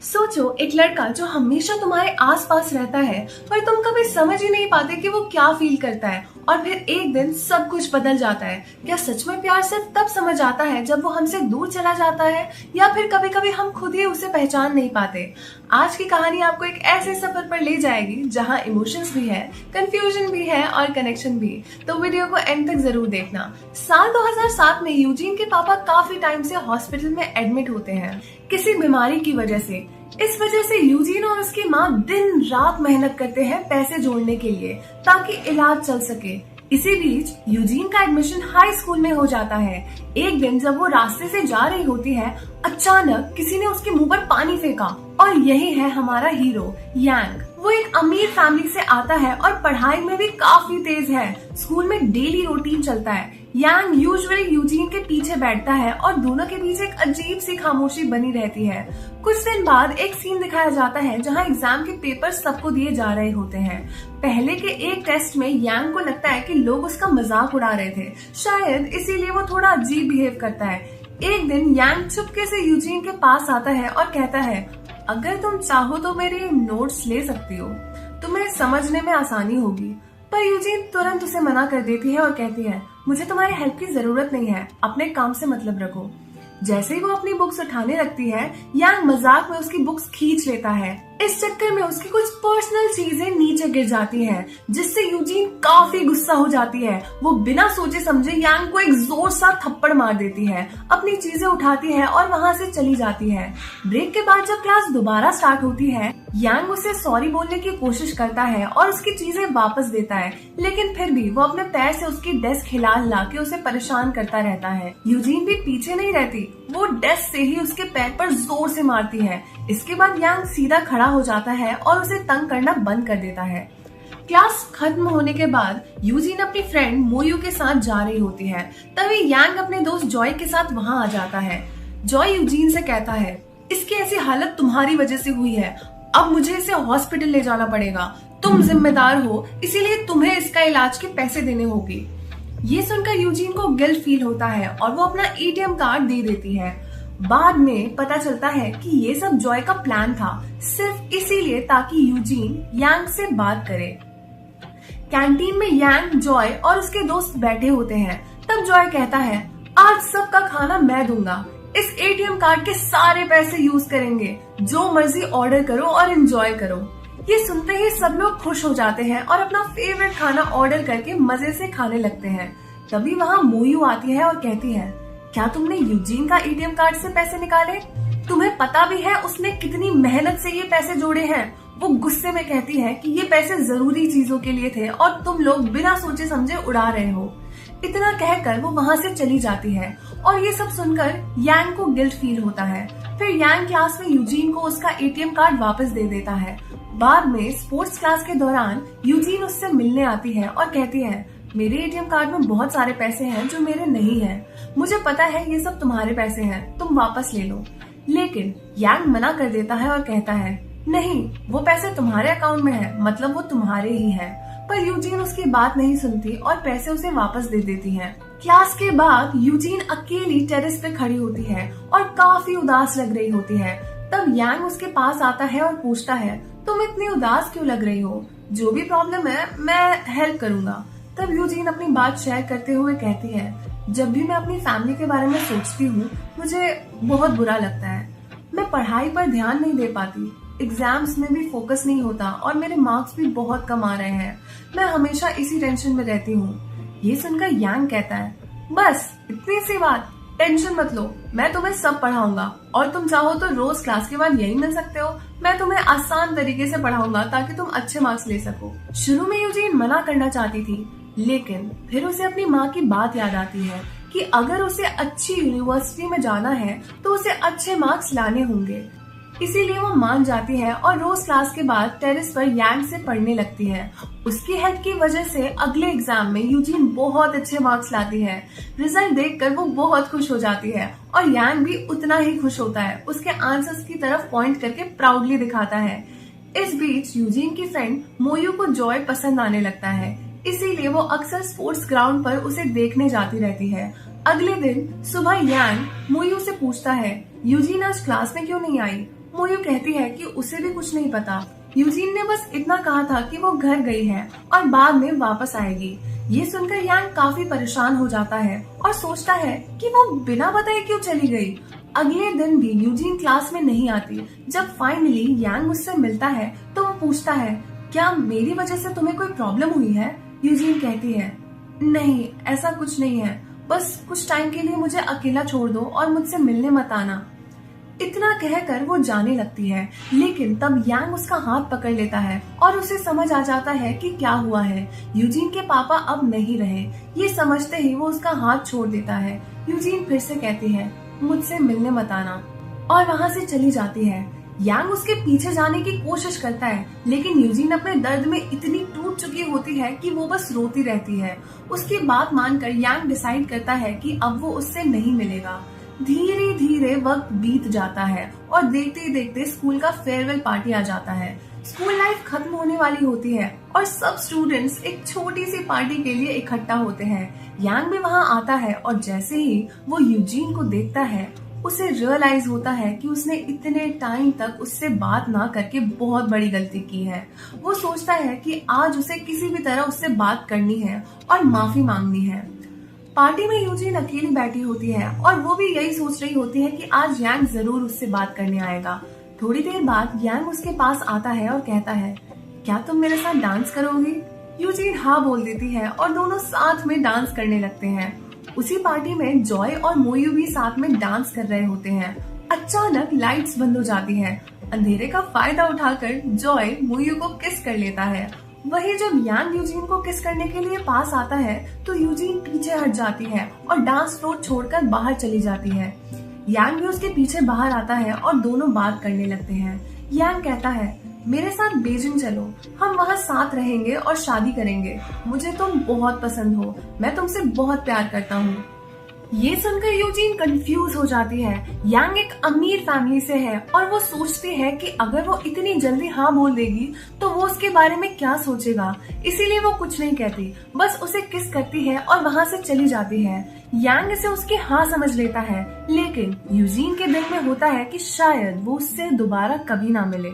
सोचो, एक लड़का जो हमेशा तुम्हारे आसपास रहता है पर तुम कभी समझ ही नहीं पाते कि वो क्या फील करता है, और फिर एक दिन सब कुछ बदल जाता है। क्या सच में प्यार सिर्फ तब समझ आता है जब वो हमसे दूर चला जाता है, या फिर कभी कभी हम खुद ही उसे पहचान नहीं पाते? आज की कहानी आपको एक ऐसे सफर पर ले जाएगी जहाँ इमोशंस भी है, कंफ्यूजन भी है और कनेक्शन भी। तो वीडियो को एंड तक जरूर देखना। साल 2007 में यूजीन के पापा काफी टाइम से हॉस्पिटल में एडमिट होते हैं किसी बीमारी की वजह से। इस वजह से यूजीन और उसकी माँ दिन रात मेहनत करते हैं पैसे जोड़ने के लिए ताकि इलाज चल सके। इसी बीच यूजीन का एडमिशन हाई स्कूल में हो जाता है। एक दिन जब वो रास्ते से जा रही होती है, अचानक किसी ने उसके मुंह पर पानी फेंका, और यही है हमारा हीरो यांग। वो एक अमीर फैमिली से आता है और पढ़ाई में भी काफी तेज है। स्कूल में डेली रूटीन चलता है। यांग यूजुअली यूजीन के पीछे बैठता है और दोनों के बीच एक अजीब सी खामोशी बनी रहती है। कुछ दिन बाद एक सीन दिखाया जाता है जहां एग्जाम के पेपर सबको दिए जा रहे होते हैं। पहले के एक टेस्ट में यांग को लगता है कि लोग उसका मजाक उड़ा रहे थे, शायद इसीलिए वो थोड़ा अजीब बिहेव करता है। एक दिन यांग चुपके से यूजीन के पास आता है और कहता है, अगर तुम चाहो तो मेरे नोट्स ले सकती हो, तुम्हें समझने में आसानी होगी। पर यूजीन तुरंत उसे मना कर देती है और कहती है, मुझे तुम्हारी हेल्प की जरूरत नहीं है, अपने काम से मतलब रखो। जैसे ही वो अपनी बुक्स उठाने लगती है, यांग मजाक में उसकी बुक्स खींच लेता है। इस चक्कर में उसकी कुछ पर्सनल चीजें नीचे गिर जाती हैं, जिससे यूजीन काफी गुस्सा हो जाती है। वो बिना सोचे समझे यांग को एक जोर सा थप्पड़ मार देती है, अपनी चीजें उठाती है और वहाँ से चली जाती है। ब्रेक के बाद जब क्लास दोबारा स्टार्ट होती है, यांग उसे सॉरी बोलने की कोशिश करता है और उसकी चीजें वापस देता है, लेकिन फिर भी वो अपने पैर से उसकी डेस्क हिला हिला के उसे परेशान करता रहता है। यूजीन भी पीछे नहीं रहती, वो डेस्क से ही उसके पैर पर जोर से मारती है। इसके बाद यांग सीधा खड़ा हो जाता है और उसे तंग करना बंद कर देता है। क्लास खत्म होने के बाद यूजीन अपनी फ्रेंड मोयू के साथ जा रही होती है। तभी यांग अपने दोस्त जॉय के साथ वहाँ आ जाता है। जॉय यूजीन से कहता है, इसकी ऐसी हालत तुम्हारी वजह से हुई है, अब मुझे इसे हॉस्पिटल ले जाना पड़ेगा। तुम जिम्मेदार हो, इसीलिए तुम्हें इसका इलाज के पैसे देने होंगे। ये सुनकर यूजीन को गिल्ट फील होता है और वो अपना एटीएम कार्ड दे देती है। बाद में पता चलता है कि ये सब जॉय का प्लान था, सिर्फ इसीलिए ताकि यूजीन यांग से बात करे। कैंटीन में यांग, जॉय और उसके दोस्त बैठे होते हैं। तब जॉय कहता है, आज सबका खाना मैं दूंगा, इस एटीएम कार्ड के सारे पैसे यूज करेंगे, जो मर्जी ऑर्डर करो और एंजॉय करो। ये सुनते ही सब लोग खुश हो जाते हैं और अपना फेवरेट खाना ऑर्डर करके मजे से खाने लगते हैं। तभी वहाँ मोयू आती है और कहती है, क्या तुमने यूजीन का एटीएम कार्ड से पैसे निकाले? तुम्हें पता भी है उसने कितनी मेहनत से ये पैसे जोड़े हैं? वो गुस्से में कहती है कि ये पैसे जरूरी चीजों के लिए थे और तुम लोग बिना सोचे समझे उड़ा रहे हो। इतना कहकर वो वहाँ से चली जाती है और ये सब सुनकर यांग को गिल्ट फील होता है। फिर यांग क्लास में यूजीन को उसका एटीएम कार्ड वापस दे देता है। बाद में स्पोर्ट्स क्लास के दौरान यूजीन उससे मिलने आती है और कहती है, मेरे एटीएम कार्ड में बहुत सारे पैसे हैं जो मेरे नहीं हैं। मुझे पता है ये सब तुम्हारे पैसे हैं, तुम वापस ले लो। लेकिन यांग मना कर देता है और कहता है, नहीं, वो पैसे तुम्हारे अकाउंट में है, मतलब वो तुम्हारे ही है। पर यूजीन उसकी बात नहीं सुनती और पैसे उसे वापस दे देती है। क्लास के बाद यूजीन अकेली टेरेस पे खड़ी होती है और काफी उदास लग रही होती है। तब यांग उसके पास आता है और पूछता है, तुम इतनी उदास क्यों लग रही हो? जो भी प्रॉब्लम है मैं हेल्प करूंगा। तब यूजीन अपनी बात शेयर करते हुए कहती है, जब भी मैं अपनी फैमिली के बारे में सोचती हूँ मुझे बहुत बुरा लगता है। मैं पढ़ाई पर ध्यान नहीं दे पाती, एग्जाम्स में भी फोकस नहीं होता और मेरे मार्क्स भी बहुत कम आ रहे हैं। मैं हमेशा इसी टेंशन में रहती हूँ। ये सुनकर यांग कहता है, बस इतनी सी बात, टेंशन मत लो, मैं तुम्हें सब पढ़ाऊंगा और तुम चाहो तो रोज क्लास के बाद यही मिल सकते हो। मैं तुम्हें आसान तरीके से पढ़ाऊंगा ताकि तुम अच्छे मार्क्स ले सको। शुरू में यूजीन मना करना चाहती थी, लेकिन फिर उसे अपनी माँ की बात याद आती है कि अगर उसे अच्छी यूनिवर्सिटी में जाना है तो उसे अच्छे मार्क्स लाने होंगे। इसीलिए वो मान जाती है और रोज क्लास के बाद टेरेस पर यांग से पढ़ने लगती है। उसकी हेल्प की वजह से अगले एग्जाम में यूजीन बहुत अच्छे मार्क्स लाती है। रिजल्ट देखकर वो बहुत खुश हो जाती है और यांग भी उतना ही खुश होता है। उसके आंसर्स की तरफ पॉइंट करके प्राउडली दिखाता है। इस बीच यूजीन की फ्रेंड मोयू को जॉय पसंद आने लगता है, इसीलिए वो अक्सर स्पोर्ट्स ग्राउंड पर उसे देखने जाती रहती है। अगले दिन सुबह यांग मोयू से पूछता है, यूजीन आज क्लास में क्यों नहीं आई? मोयू कहती है कि उसे भी कुछ नहीं पता, यूजीन ने बस इतना कहा था कि वो घर गई है और बाद में वापस आएगी। ये सुनकर यांग काफी परेशान हो जाता है और सोचता है कि वो बिना बताए क्यों चली गई। अगले दिन भी यूजीन क्लास में नहीं आती। जब फाइनली यांग उससे मिलता है तो वो पूछता है, क्या मेरी वजह से तुम्हें कोई प्रॉब्लम हुई है? यूजीन कहती है, नहीं ऐसा कुछ नहीं है, बस कुछ टाइम के लिए मुझे अकेला छोड़ दो और मुझसे मिलने मत आना। इतना कहकर वो जाने लगती है, लेकिन तब यांग उसका हाथ पकड़ लेता है और उसे समझ आ जाता है कि क्या हुआ है। यूजीन के पापा अब नहीं रहे। ये समझते ही वो उसका हाथ छोड़ देता है। यूजीन फिर से कहती है, मुझसे मिलने मत आना, और वहाँ से चली जाती है। यांग उसके पीछे जाने की कोशिश करता है, लेकिन यूजीन अपने दर्द में इतनी टूट चुकी होती है कि वो बस रोती रहती है। उसकी बात मानकर यांग डिसाइड करता है कि अब वो उससे नहीं मिलेगा। धीरे धीरे वक्त बीत जाता है और देखते ही देखते स्कूल का फेयरवेल पार्टी आ जाता है। स्कूल लाइफ खत्म होने वाली होती है और सब स्टूडेंट्स एक छोटी सी पार्टी के लिए इकट्ठा होते हैं। यांग भी वहाँ आता है और जैसे ही वो यूजीन को देखता है, उसे रियलाइज होता है कि उसने इतने टाइम तक उससे बात ना करके बहुत बड़ी गलती की है। वो सोचता है कि आज उसे किसी भी तरह उससे बात करनी है और माफी मांगनी है। पार्टी में यूजीन अकेली बैठी होती है और वो भी यही सोच रही होती है कि आज यांग जरूर उससे बात करने आएगा। थोड़ी देर बाद यांग उसके पास आता है और कहता है, क्या तुम मेरे साथ डांस करोगी? यूजीन हाँ बोल देती है और दोनों साथ में डांस करने लगते हैं। उसी पार्टी में जॉय और मोयू भी साथ में डांस कर रहे होते हैं। अचानक लाइट्स बंद हो जाती हैं। अंधेरे का फायदा उठाकर जॉय मोयू को किस कर लेता है। वही जब यांग यूजीन को किस करने के लिए पास आता है तो यूजीन पीछे हट जाती है और डांस फ्लोर छोड़कर बाहर चली जाती है। यांग भी उसके पीछे बाहर आता है और दोनों बात करने लगते हैं। यांग कहता है, मेरे साथ बीजिंग चलो, हम वहाँ साथ रहेंगे और शादी करेंगे। मुझे तुम बहुत पसंद हो, मैं तुमसे बहुत प्यार करता हूँ। ये सुनकर यूजीन कंफ्यूज हो जाती है। यांग एक अमीर फैमिली से है और वो सोचती है कि अगर वो इतनी जल्दी हाँ बोल देगी तो वो उसके बारे में क्या सोचेगा। इसीलिए वो कुछ नहीं कहती, बस उसे किस करती है और वहाँ से चली जाती है। यांग इसे उसकी हाँ समझ लेता है, लेकिन यूजीन के दिल में होता है कि शायद वो उससे दोबारा कभी ना मिले।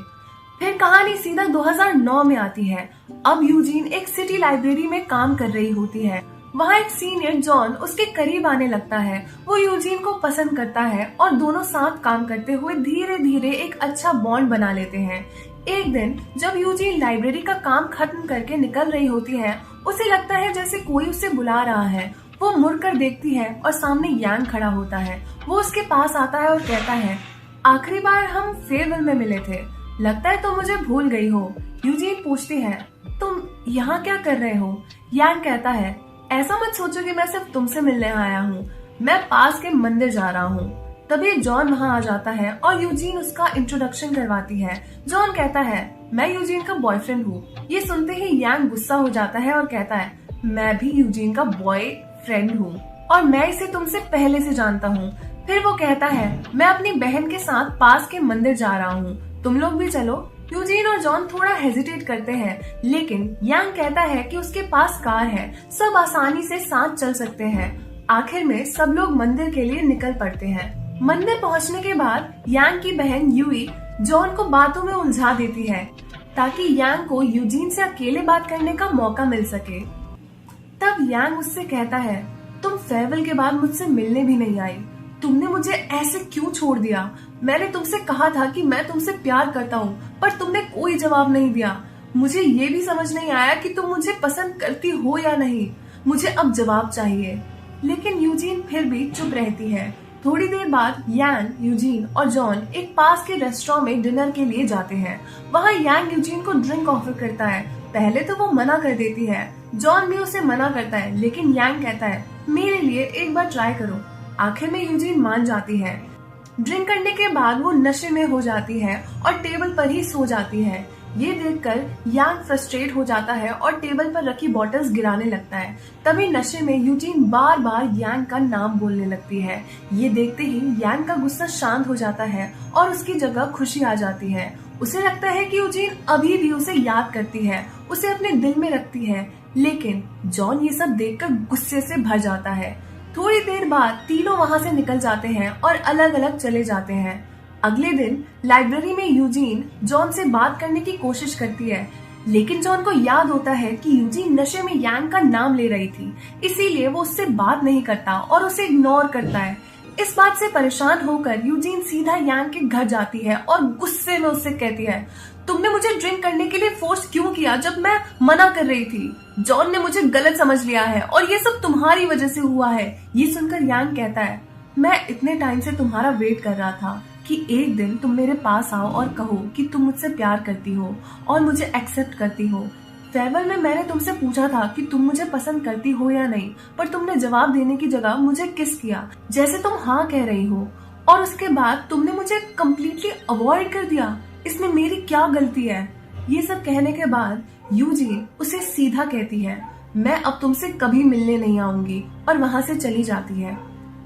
फिर कहानी सीधा 2009 में आती है। अब यूजीन एक सिटी लाइब्रेरी में काम कर रही होती है। वहाँ एक सीनियर जॉन उसके करीब आने लगता है। वो यूजीन को पसंद करता है और दोनों साथ काम करते हुए धीरे धीरे एक अच्छा बॉन्ड बना लेते हैं। एक दिन जब यूजीन लाइब्रेरी का काम खत्म करके निकल रही होती है, उसे लगता है जैसे कोई उसे बुला रहा है। वो मुड़कर देखती है और सामने यांग खड़ा होता है। वो उसके पास आता है और कहता है, आखिरी बार हम फेयरवेल में मिले थे, लगता है तुम मुझे भूल गई हो। यूजीन पूछती है, तुम यहाँ क्या कर रहे हो? यांग कहता है, ऐसा मत सोचो कि मैं सिर्फ तुमसे मिलने आया हूँ, मैं पास के मंदिर जा रहा हूँ। तभी जॉन वहाँ आ जाता है और यूजीन उसका इंट्रोडक्शन करवाती है। जॉन कहता है, मैं यूजीन का बॉयफ्रेंड हूँ। ये सुनते ही यांग गुस्सा हो जाता है और कहता है, मैं भी यूजीन का बॉयफ्रेंड हूँ और मैं इसे तुमसे पहले से जानता हूँ। फिर वो कहता है, मैं अपनी बहन के साथ पास के मंदिर जा रहा हूँ, तुम लोग भी चलो। यूजीन और जॉन थोड़ा हेजिटेट करते हैं, लेकिन यांग कहता है कि उसके पास कार है, सब आसानी से साथ चल सकते हैं। आखिर में सब लोग मंदिर के लिए निकल पड़ते हैं। मंदिर पहुंचने के बाद यांग की बहन यूई जॉन को बातों में उलझा देती है ताकि यांग को यूजीन से अकेले बात करने का मौका मिल सके। तब यांग उससे कहता है, तुम फेयरवेल के बाद मुझसे मिलने भी नहीं आई, तुमने मुझे ऐसे क्यों छोड़ दिया? मैंने तुमसे कहा था कि मैं तुमसे प्यार करता हूँ, पर तुमने कोई जवाब नहीं दिया। मुझे ये भी समझ नहीं आया कि तुम मुझे पसंद करती हो या नहीं। मुझे अब जवाब चाहिए। लेकिन यूजीन फिर भी चुप रहती है। थोड़ी देर बाद यांग, यूजीन और जॉन एक पास के रेस्टोरेंट में डिनर के लिए जाते हैं। वहाँ यांग यूजीन को ड्रिंक ऑफर करता है। पहले तो वो मना कर देती है, जॉन भी उसे मना करता है, लेकिन यांग कहता है, मेरे लिए एक बार ट्राई करो। आखिर में यूजीन मान जाती है। ड्रिंक करने के बाद वो नशे में हो जाती है और टेबल पर ही सो जाती है। ये देखकर यांग फ्रस्ट्रेट हो जाता है और टेबल पर रखी बॉटल्स गिराने लगता है। तभी नशे में यूजीन बार बार यांग का नाम बोलने लगती है। ये देखते ही यांग का गुस्सा शांत हो जाता है और उसकी जगह खुशी आ जाती है। उसे लगता है कि यूजीन अभी भी उसे याद करती है, उसे अपने दिल में रखती है। लेकिन जॉन ये सब देखकर गुस्से से भर जाता है। थोड़ी देर बाद तीनों वहाँ से निकल जाते हैं और अलग अलग चले जाते हैं। अगले दिन लाइब्रेरी में यूजीन जॉन से बात करने की कोशिश करती है, लेकिन जॉन को याद होता है कि यूजीन नशे में यांग का नाम ले रही थी, इसीलिए वो उससे बात नहीं करता और उसे इग्नोर करता है। इस बात से परेशान होकर यूजीन सीधा यांग के घर जाती है और गुस्से में उससे कहती है, तुमने मुझे ड्रिंक करने के लिए फोर्स क्यों किया जब मैं मना कर रही थी? जॉन ने मुझे गलत समझ लिया है और ये सब तुम्हारी वजह से हुआ है। ये सुनकर यांग कहता है, मैं इतने टाइम से तुम्हारा वेट कर रहा था कि एक दिन तुम मेरे पास आओ और कहो कि तुम मुझसे प्यार करती हो और मुझे एक्सेप्ट करती हो। फेयरवेल में मैंने तुमसे पूछा था कि तुम मुझे पसंद करती हो या नहीं, पर तुमने जवाब देने की जगह मुझे किस किया जैसे तुम हाँ कह रही हो, और उसके बाद तुमने मुझे कम्प्लीटली अवॉइड कर दिया। इसमें मेरी क्या गलती है? ये सब कहने के बाद यूजीन उसे सीधा कहती है, मैं अब तुमसे कभी मिलने नहीं आऊंगी, और वहां से चली जाती है।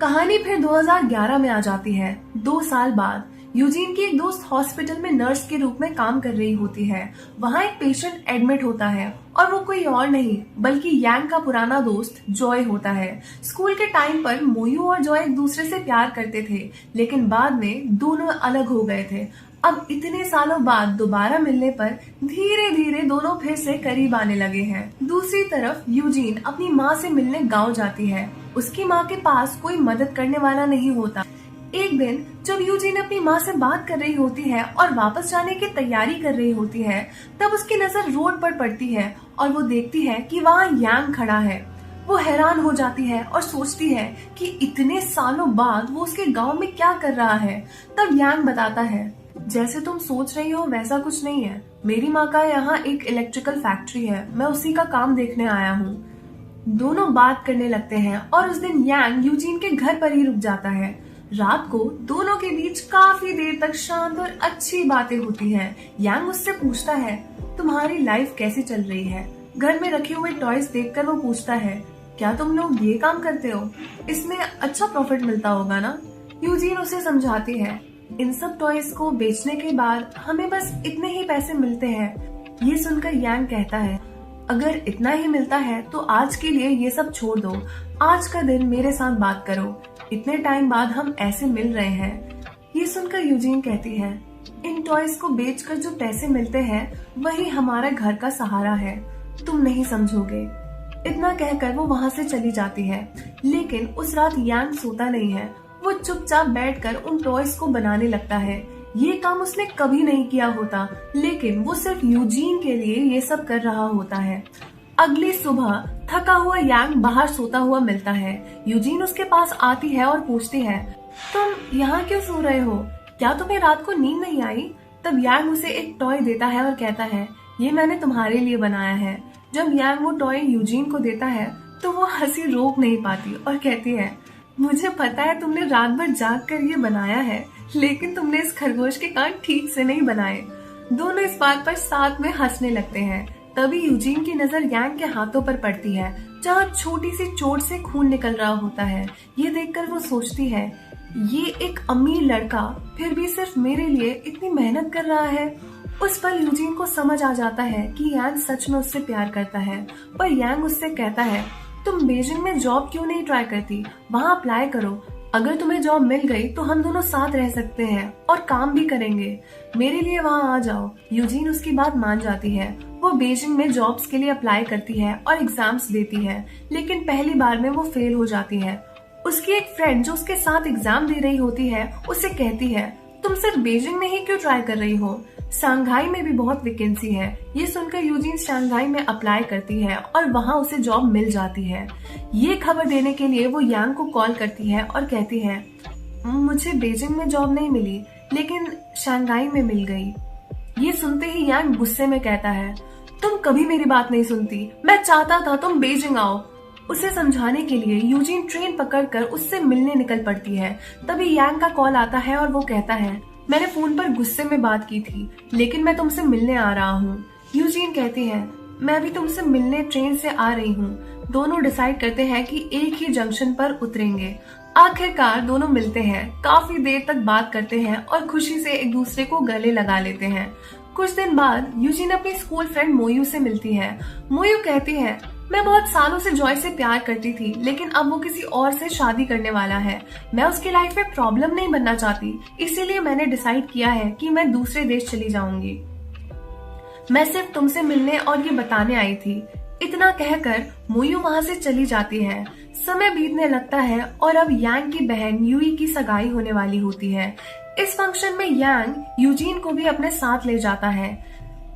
कहानी फिर 2011 में आ जाती है। 2 साल बाद यूजीन की एक दोस्त हॉस्पिटल में नर्स के रूप में काम कर रही होती है। वहाँ एक पेशेंट एडमिट होता है और वो कोई और नहीं बल्कि यांग का पुराना दोस्त जॉय होता है। स्कूल के टाइम पर मोयू और जॉय एक दूसरे से प्यार करते थे, लेकिन बाद में दोनों अलग हो गए थे। अब इतने सालों बाद दोबारा मिलने पर धीरे धीरे दोनों फिर से करीब आने लगे हैं। दूसरी तरफ यूजीन अपनी माँ से मिलने गाँव जाती है। उसकी माँ के पास कोई मदद करने वाला नहीं होता। एक दिन जब यूजीन अपनी माँ से बात कर रही होती है और वापस जाने की तैयारी कर रही होती है, तब उसकी नजर रोड पर पड़ती है और वो देखती है कि वहाँ यांग खड़ा है। वो हैरान हो जाती है और सोचती है कि इतने सालों बाद वो उसके गांव में क्या कर रहा है। तब यांग बताता है, जैसे तुम सोच रही हो वैसा कुछ नहीं है। मेरी माँ का यहाँ एक इलेक्ट्रिकल फैक्ट्री है, मैं उसी का काम देखने आया हूँ। दोनों बात करने लगते हैं और उस दिन यांग यूजीन के घर पर ही रुक जाता है। रात को दोनों के बीच काफी देर तक शांत और अच्छी बातें होती हैं। यांग उससे पूछता है, तुम्हारी लाइफ कैसी चल रही है? घर में रखे हुए टॉयज देखकर वो पूछता है, क्या तुम लोग ये काम करते हो? इसमें अच्छा प्रॉफिट मिलता होगा ना? यूजीन उसे समझाती है, इन सब टॉयज को बेचने के बाद हमें बस इतने ही पैसे मिलते हैं। ये सुनकर यांग कहता है, अगर इतना ही मिलता है तो आज के लिए ये सब छोड़ दो, आज का दिन मेरे साथ बात करो, इतने टाइम बाद हम ऐसे मिल रहे हैं। ये सुनकर यूजीन कहती है, इन टॉयज को बेचकर जो पैसे मिलते हैं वही हमारा घर का सहारा है, तुम नहीं समझोगे। इतना कहकर वो वहाँ से चली जाती है। लेकिन उस रात यांग सोता नहीं है। वो चुपचाप बैठकर उन टॉयज को बनाने लगता है। ये काम उसने कभी नहीं किया होता, लेकिन वो सिर्फ यूजीन के लिए ये सब कर रहा होता है। अगली सुबह थका हुआ यांग बाहर सोता हुआ मिलता है। यूजीन उसके पास आती है और पूछती है, तुम यहाँ क्यों सो रहे हो? क्या तुम्हें रात को नींद नहीं आई? तब यांग उसे एक टॉय देता है और कहता है, ये मैंने तुम्हारे लिए बनाया है। जब यांग वो टॉय यूजीन को देता है तो वो हंसी रोक नहीं पाती और कहती है, मुझे पता है तुमने रात भर जाग कर ये बनाया है, लेकिन तुमने इस खरगोश के कान ठीक से नहीं बनाए। दोनों इस बात पर साथ में हंसने लगते हैं। तभी यूजीन की नजर यांग के हाथों पर पड़ती है, जहाँ छोटी सी चोट से खून निकल रहा होता है। ये देखकर वो सोचती है, ये एक अमीर लड़का फिर भी सिर्फ मेरे लिए इतनी मेहनत कर रहा है। उस पल यूजीन को समझ आ जाता है कि यांग सच में उससे प्यार करता है। पर यांग उससे कहता है, तुम बीजिंग में जॉब क्यों नहीं ट्राई करती? वहाँ अप्लाई करो। अगर तुम्हें जॉब मिल गई तो हम दोनों साथ रह सकते हैं और काम भी करेंगे। मेरे लिए वहाँ आ जाओ। यूजीन उसकी बात मान जाती है। वो बीजिंग में जॉब्स के लिए अप्लाई करती है और एग्जाम्स देती है, लेकिन पहली बार में वो फेल हो जाती है। उसकी एक फ्रेंड जो उसके साथ एग्जाम दे रही होती है उसे कहती है, तुम सिर्फ बीजिंग में ही क्यों ट्राई कर रही हो? शंघाई में भी बहुत वैकेंसी है। ये सुनकर यूजीन शंघाई में अप्लाई करती है और वहाँ उसे जॉब मिल जाती है। ये खबर देने के लिए वो यांग को कॉल करती है और कहती है, मुझे बीजिंग में जॉब नहीं मिली, लेकिन शंघाई में मिल गई। ये सुनते ही यांग गुस्से में कहता है, तुम कभी मेरी बात नहीं सुनती। मैं चाहता था तुम बीजिंग आओ। उसे समझाने के लिए यूजीन ट्रेन पकड़कर उससे मिलने निकल पड़ती है। तभी यांग का कॉल आता है और वो कहता है, मैंने फोन पर गुस्से में बात की थी, लेकिन मैं तुमसे मिलने आ रहा हूँ। यूजीन कहती है, मैं भी तुमसे मिलने ट्रेन से आ रही हूँ। दोनों डिसाइड करते हैं कि एक ही जंक्शन पर उतरेंगे। आखिरकार दोनों मिलते हैं, काफी देर तक बात करते हैं और खुशी से एक दूसरे को गले लगा लेते हैं। कुछ दिन बाद यूजीन अपनी स्कूल फ्रेंड मोयू से मिलती है। मोयू कहती है, मैं बहुत सालों से जॉय से प्यार करती थी, लेकिन अब वो किसी और से शादी करने वाला है। मैं उसकी लाइफ में प्रॉब्लम नहीं बनना चाहती, इसीलिए मैंने डिसाइड किया है कि मैं दूसरे देश चली जाऊंगी। मैं सिर्फ तुमसे मिलने और ये बताने आई थी। इतना कहकर मोयू वहाँ से चली जाती है। समय बीतने लगता है और अब यांग की बहन यूई की सगाई होने वाली होती है। इस फंक्शन में यांग यूजीन को भी अपने साथ ले जाता है।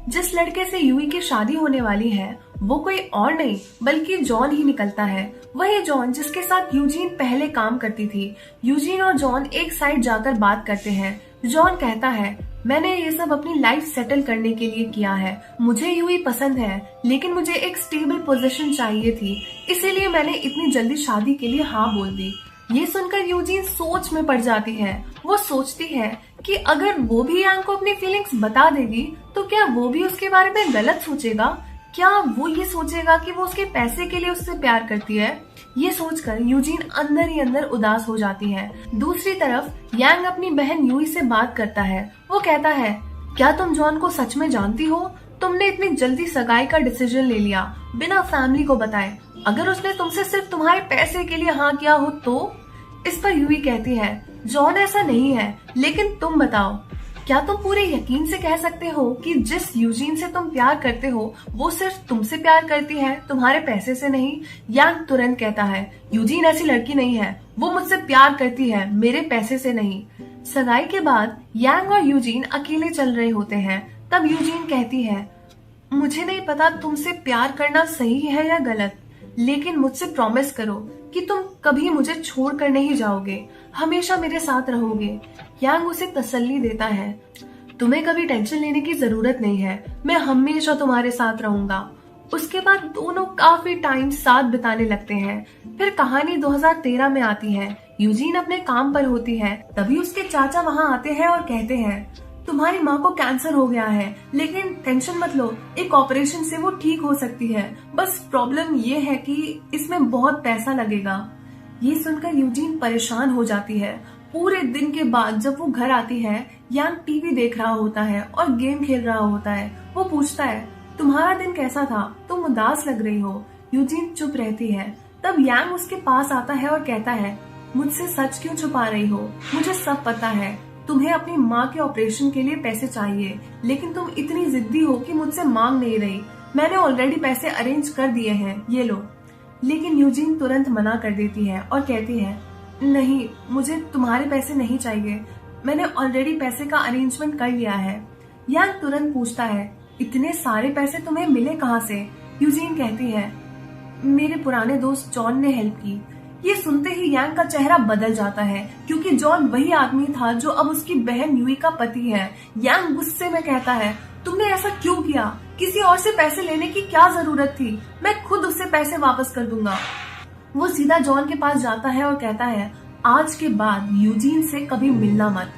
जिस लड़के से यूई की शादी होने वाली है वो कोई और नहीं बल्कि जॉन ही निकलता है। वही जॉन जिसके साथ यूजीन पहले काम करती थी। यूजीन और जॉन एक साइड जाकर बात करते हैं। जॉन कहता है, मैंने ये सब अपनी लाइफ सेटल करने के लिए किया है। मुझे यूई पसंद है, लेकिन मुझे एक स्टेबल पोजीशन चाहिए थी, इसीलिए मैंने इतनी जल्दी शादी के लिए हाँ बोल दी। ये सुनकर यूजीन सोच में पड़ जाती है। वो सोचती है कि अगर वो भी यांग को अपनी फीलिंग्स बता देगी तो क्या वो भी उसके बारे में गलत सोचेगा? क्या वो ये सोचेगा कि वो उसके पैसे के लिए उससे प्यार करती है? ये सोचकर यूजीन अंदर ही अंदर उदास हो जाती है। दूसरी तरफ यांग अपनी बहन यूई से बात करता है। वो कहता है, क्या तुम जॉन को सच में जानती हो? तुमने इतनी जल्दी सगाई का डिसीजन ले लिया बिना फैमिली को बताए। अगर उसने तुमसे सिर्फ तुम्हारे पैसे के लिए हाँ किया हो तो? इस पर यूई कहती है, जॉन ऐसा नहीं है, लेकिन तुम बताओ, क्या तुम पूरे यकीन से कह सकते हो कि जिस यूजीन से तुम प्यार करते हो वो सिर्फ तुमसे प्यार करती है, तुम्हारे पैसे से नहीं? यांग तुरंत कहता है, यूजीन ऐसी लड़की नहीं है, वो मुझसे प्यार करती है, मेरे पैसे से नहीं। सगाई के बाद यांग और यूजीन अकेले चल रहे होते हैं। तब यूजीन कहती है, मुझे नहीं पता तुमसे प्यार करना सही है या गलत, लेकिन मुझसे प्रॉमिस करो कि तुम कभी मुझे छोड़ कर नहीं जाओगे, हमेशा मेरे साथ रहोगे। यांग उसे तसल्ली देता है, तुम्हें कभी टेंशन लेने की जरूरत नहीं है, मैं हमेशा तुम्हारे साथ रहूंगा। उसके बाद दोनों काफी टाइम साथ बिताने लगते हैं। फिर कहानी 2013 में आती है। यूजीन अपने काम पर होती है, तभी उसके चाचा वहाँ आते हैं और कहते हैं, तुम्हारी माँ को कैंसर हो गया है, लेकिन टेंशन मत लो, एक ऑपरेशन से वो ठीक हो सकती है। बस प्रॉब्लम ये है कि इसमें बहुत पैसा लगेगा। ये सुनकर यूजीन परेशान हो जाती है। पूरे दिन के बाद जब वो घर आती है, यांग टीवी देख रहा होता है और गेम खेल रहा होता है। वो पूछता है, तुम्हारा दिन कैसा था? तुम उदास लग रही हो। यूजीन चुप रहती है। तब यांग उसके पास आता है और कहता है, मुझसे सच क्यों छुपा रही हो? मुझे सब पता है। तुम्हें अपनी माँ के ऑपरेशन के लिए पैसे चाहिए, लेकिन तुम इतनी जिद्दी हो कि मुझसे मांग नहीं रही। मैंने ऑलरेडी पैसे अरेंज कर दिए हैं, ये लो। लेकिन यूजीन तुरंत मना कर देती है और कहती है, नहीं, मुझे तुम्हारे पैसे नहीं चाहिए, मैंने ऑलरेडी पैसे का अरेंजमेंट कर लिया है। यांग तुरंत पूछता है, इतने सारे पैसे तुम्हें मिले कहाँ से? यूजीन कहती है, मेरे पुराने दोस्त जॉन ने हेल्प की। ये सुनते ही यांग का चेहरा बदल जाता है, क्योंकि जॉन वही आदमी था जो अब उसकी बहन यूई का पति है। यांग गुस्से में कहता है, तुमने ऐसा क्यों किया? किसी और से पैसे लेने की क्या जरूरत थी? मैं खुद उससे पैसे वापस कर दूंगा। वो सीधा जॉन के पास जाता है और कहता है, आज के बाद यूजीन से कभी मिलना मत।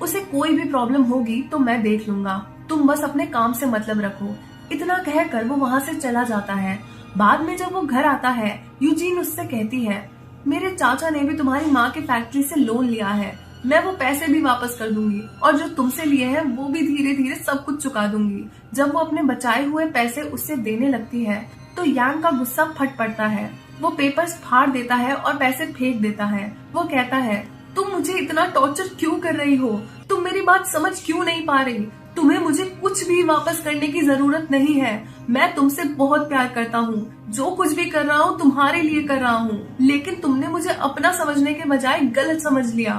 उसे कोई भी प्रॉब्लम होगी तो मैं देख लूंगा, तुम बस अपने काम से मतलब रखो। इतना कहकर वो वहाँ से चला जाता है। बाद में जब वो घर आता है, यूजीन उससे कहती है, मेरे चाचा ने भी तुम्हारी माँ की फैक्ट्री से लोन लिया है, मैं वो पैसे भी वापस कर दूंगी और जो तुमसे लिए हैं वो भी धीरे धीरे सब कुछ चुका दूंगी। जब वो अपने बचाए हुए पैसे उससे देने लगती है तो यांग का गुस्सा फट पड़ता है। वो पेपर्स फाड़ देता है और पैसे फेंक देता है। वो कहता है, तुम मुझे इतना टॉर्चर क्यों कर रही हो? तुम मेरी बात समझ क्यों नहीं पा रही? तुम्हें मुझे कुछ भी वापस करने की जरूरत नहीं है। मैं तुमसे बहुत प्यार करता हूँ, जो कुछ भी कर रहा हूँ तुम्हारे लिए कर रहा हूँ, लेकिन तुमने मुझे अपना समझने के बजाय गलत समझ लिया।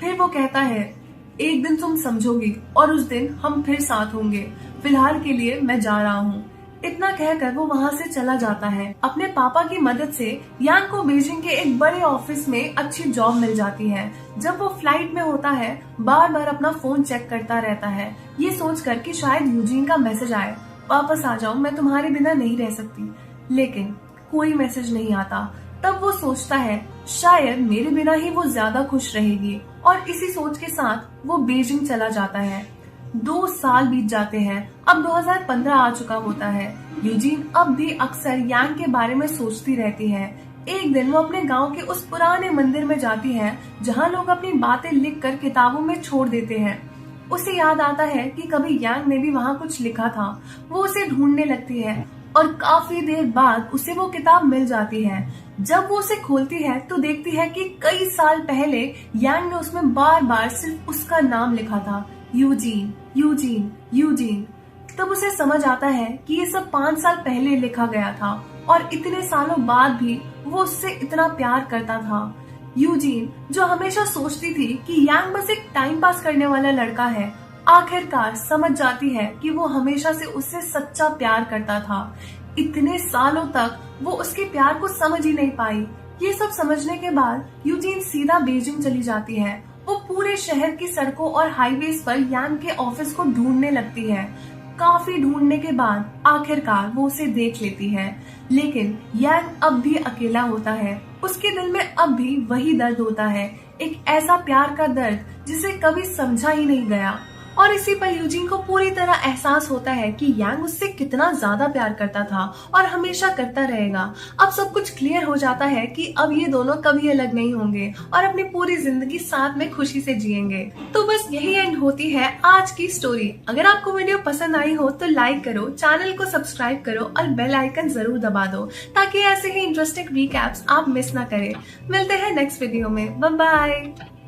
फिर वो कहता है, एक दिन तुम समझोगी और उस दिन हम फिर साथ होंगे। फिलहाल के लिए मैं जा रहा हूँ। इतना कहकर वो वहाँ से चला जाता है। अपने पापा की मदद से यांग को बीजिंग के एक बड़े ऑफिस में अच्छी जॉब मिल जाती है। जब वो फ्लाइट में होता है, बार बार अपना फोन चेक करता रहता है, ये सोचकर कि शायद यूजीन का मैसेज आए, वापस आ जाओ, मैं तुम्हारे बिना नहीं रह सकती। लेकिन कोई मैसेज नहीं आता। तब वो सोचता है, शायद मेरे बिना ही वो ज्यादा खुश रहेगी, और इसी सोच के साथ वो बीजिंग चला जाता है। 2 साल बीत जाते हैं। अब 2015 आ चुका होता है। यूजीन अब भी अक्सर यांग के बारे में सोचती रहती है। एक दिन वो अपने गांव के उस पुराने मंदिर में जाती है जहां लोग अपनी बातें लिखकर किताबों में छोड़ देते हैं। उसे याद आता है कि कभी यांग ने भी वहां कुछ लिखा था। वो उसे ढूंढने लगती है और काफी देर बाद उसे वो किताब मिल जाती है। जब वो उसे खोलती है तो देखती है कि कई साल पहले यांग ने उसमें बार बार सिर्फ उसका नाम लिखा था, यूजीन यूजीन यूजीन। तब उसे समझ आता है कि ये सब 5 साल पहले लिखा गया था और इतने सालों बाद भी वो उससे इतना प्यार करता था। यूजीन, जो हमेशा सोचती थी कि यांग बस एक टाइम पास करने वाला लड़का है, आखिरकार समझ जाती है कि वो हमेशा से उससे सच्चा प्यार करता था। इतने सालों तक वो उसके प्यार को समझ ही नहीं पाई। ये सब समझने के बाद यूजीन सीधा बीजिंग चली जाती है। वो पूरे शहर की सड़कों और हाईवेज पर यांग के ऑफिस को ढूंढने लगती है। काफी ढूंढने के बाद आखिरकार वो उसे देख लेती है, लेकिन यांग अब भी अकेला होता है। उसके दिल में अब भी वही दर्द होता है, एक ऐसा प्यार का दर्द जिसे कभी समझा ही नहीं गया। और इसी पर यूजीन को पूरी तरह एहसास होता है कि यांग उससे कितना ज्यादा प्यार करता था और हमेशा करता रहेगा। अब सब कुछ क्लियर हो जाता है कि अब ये दोनों कभी अलग नहीं होंगे और अपनी पूरी जिंदगी साथ में खुशी से जिएंगे। तो बस यही एंड होती है आज की स्टोरी। अगर आपको वीडियो पसंद आई हो तो लाइक करो, चैनल को सब्सक्राइब करो और बेल आइकन जरूर दबा दो ताकि ऐसे ही इंटरेस्टिंग रिकैप्स आप मिस ना करें। मिलते हैं नेक्स्ट वीडियो में। Bye bye.